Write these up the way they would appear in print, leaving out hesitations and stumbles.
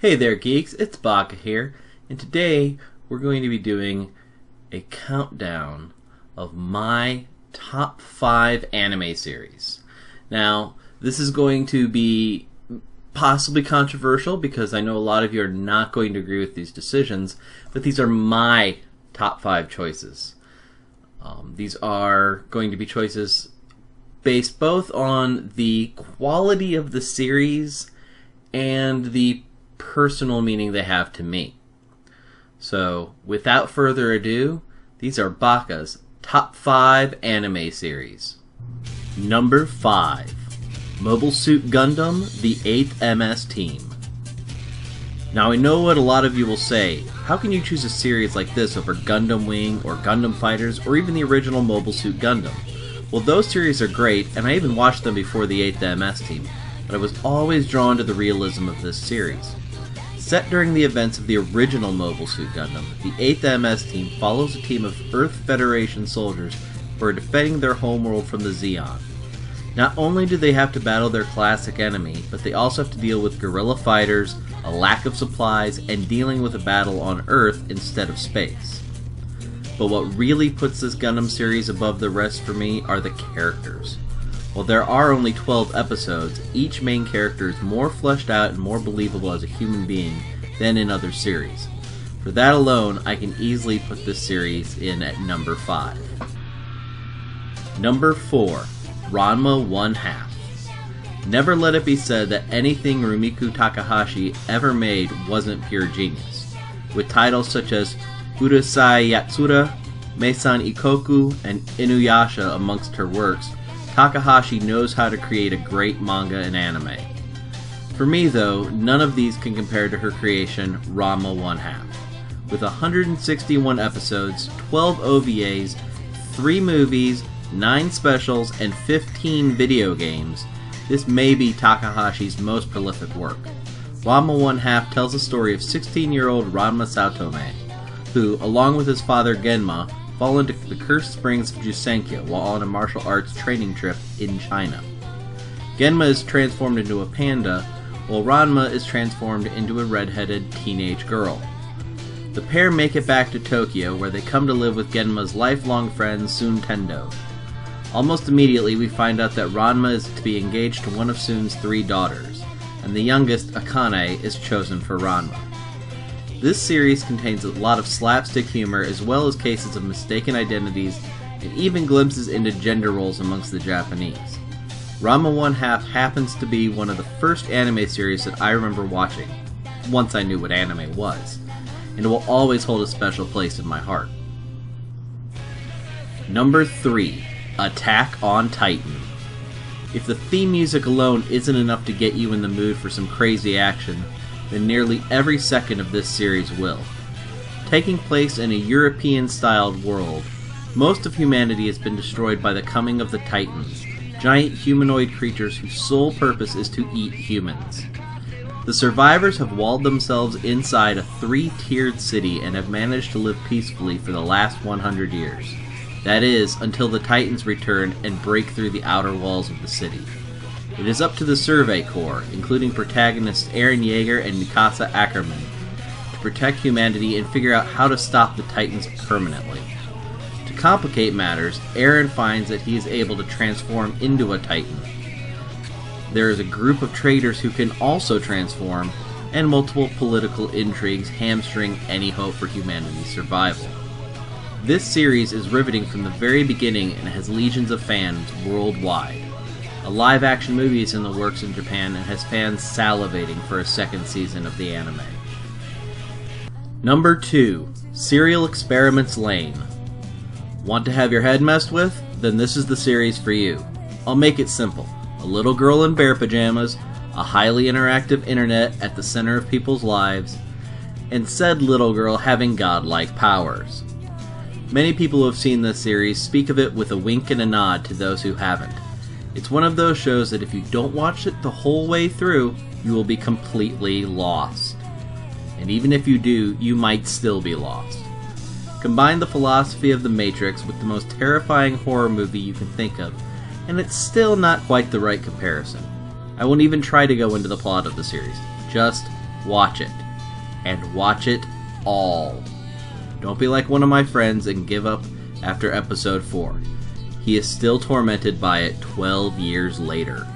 Hey there geeks, it's Baka here, and today we're going to be doing a countdown of my top 5 anime series. Now, this is going to be possibly controversial because I know a lot of you are not going to agree with these decisions, but these are my top 5 choices. These are going to be choices based both on the quality of the series and the personal meaning they have to me. So, without further ado, these are Baka's top 5 anime series. Number 5. Mobile Suit Gundam, the 8th MS Team. Now I know what a lot of you will say, how can you choose a series like this over Gundam Wing or Gundam Fighters or even the original Mobile Suit Gundam? Well, those series are great, and I even watched them before the 8th MS Team, but I was always drawn to the realism of this series. Set during the events of the original Mobile Suit Gundam, the 8th MS Team follows a team of Earth Federation soldiers who are defending their homeworld from the Zeon. Not only do they have to battle their classic enemy, but they also have to deal with guerrilla fighters, a lack of supplies, and dealing with a battle on Earth instead of space. But what really puts this Gundam series above the rest for me are the characters. While there are only 12 episodes, each main character is more fleshed out and more believable as a human being than in other series. For that alone, I can easily put this series in at number 5. Number 4. Ranma 1/2. Never let it be said that anything Rumiko Takahashi ever made wasn't pure genius. With titles such as Urusei Yatsura, Meisan Ikoku, and Inuyasha amongst her works, Takahashi knows how to create a great manga and anime. For me though, none of these can compare to her creation, Ranma 1/2. With 161 episodes, 12 OVAs, 3 movies, 9 specials, and 15 video games, this may be Takahashi's most prolific work. Ranma 1/2 tells the story of 16-year-old Ranma Saotome, who, along with his father Genma, fall into the cursed springs of Jusenkyo while on a martial arts training trip in China. Genma is transformed into a panda, while Ranma is transformed into a red-headed teenage girl. The pair make it back to Tokyo, where they come to live with Genma's lifelong friend Sun Tendo. Almost immediately we find out that Ranma is to be engaged to one of Sun's 3 daughters, and the youngest, Akane, is chosen for Ranma. This series contains a lot of slapstick humor as well as cases of mistaken identities and even glimpses into gender roles amongst the Japanese. Ranma 1/2 happens to be one of the first anime series that I remember watching, once I knew what anime was, and it will always hold a special place in my heart. Number 3. Attack on Titan. If the theme music alone isn't enough to get you in the mood for some crazy action, then nearly every second of this series will. Taking place in a European-styled world, most of humanity has been destroyed by the coming of the Titans, giant humanoid creatures whose sole purpose is to eat humans. The survivors have walled themselves inside a 3-tiered city and have managed to live peacefully for the last 100 years. That is, until the Titans return and break through the outer walls of the city. It is up to the Survey Corps, including protagonists Eren Yeager and Mikasa Ackerman, to protect humanity and figure out how to stop the Titans permanently. To complicate matters, Eren finds that he is able to transform into a Titan. There is a group of traitors who can also transform, and multiple political intrigues hamstring any hope for humanity's survival. This series is riveting from the very beginning and has legions of fans worldwide. A live-action movie is in the works in Japan and has fans salivating for a second season of the anime. Number 2. Serial Experiments Lain. Want to have your head messed with? Then this is the series for you. I'll make it simple. A little girl in bear pajamas, a highly interactive internet at the center of people's lives, and said little girl having godlike powers. Many people who have seen this series speak of it with a wink and a nod to those who haven't. It's one of those shows that if you don't watch it the whole way through, you will be completely lost. And even if you do, you might still be lost. Combine the philosophy of The Matrix with the most terrifying horror movie you can think of, and it's still not quite the right comparison. I won't even try to go into the plot of the series. Just watch it. And watch it all. Don't be like one of my friends and give up after episode 4. He is still tormented by it 12 years later.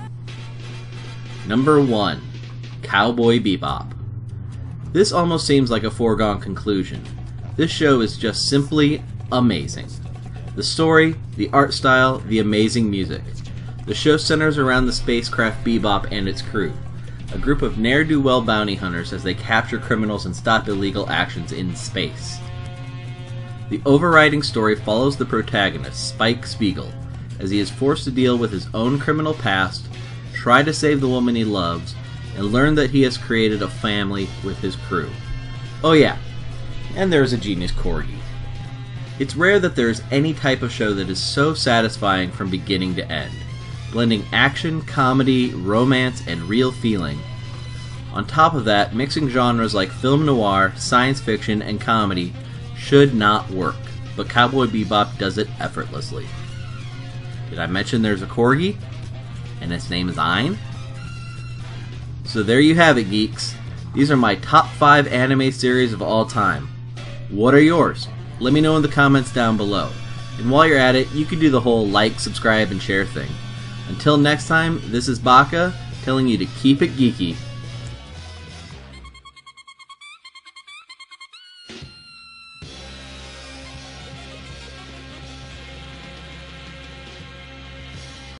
Number 1. Cowboy Bebop. This almost seems like a foregone conclusion. This show is just simply amazing. The story, the art style, the amazing music. The show centers around the spacecraft Bebop and its crew, a group of ne'er-do-well bounty hunters as they capture criminals and stop illegal actions in space. The overriding story follows the protagonist, Spike Spiegel, as he is forced to deal with his own criminal past, try to save the woman he loves, and learn that he has created a family with his crew. Oh yeah, and there's a genius corgi. It's rare that there is any type of show that is so satisfying from beginning to end, blending action, comedy, romance, and real feeling. On top of that, mixing genres like film noir, science fiction, and comedy should not work, but Cowboy Bebop does it effortlessly. Did I mention there's a corgi? And its name is Ein? So there you have it, geeks. These are my top 5 anime series of all time. What are yours? Let me know in the comments down below. And while you're at it, you can do the whole like, subscribe, and share thing. Until next time, this is Baka, telling you to keep it geeky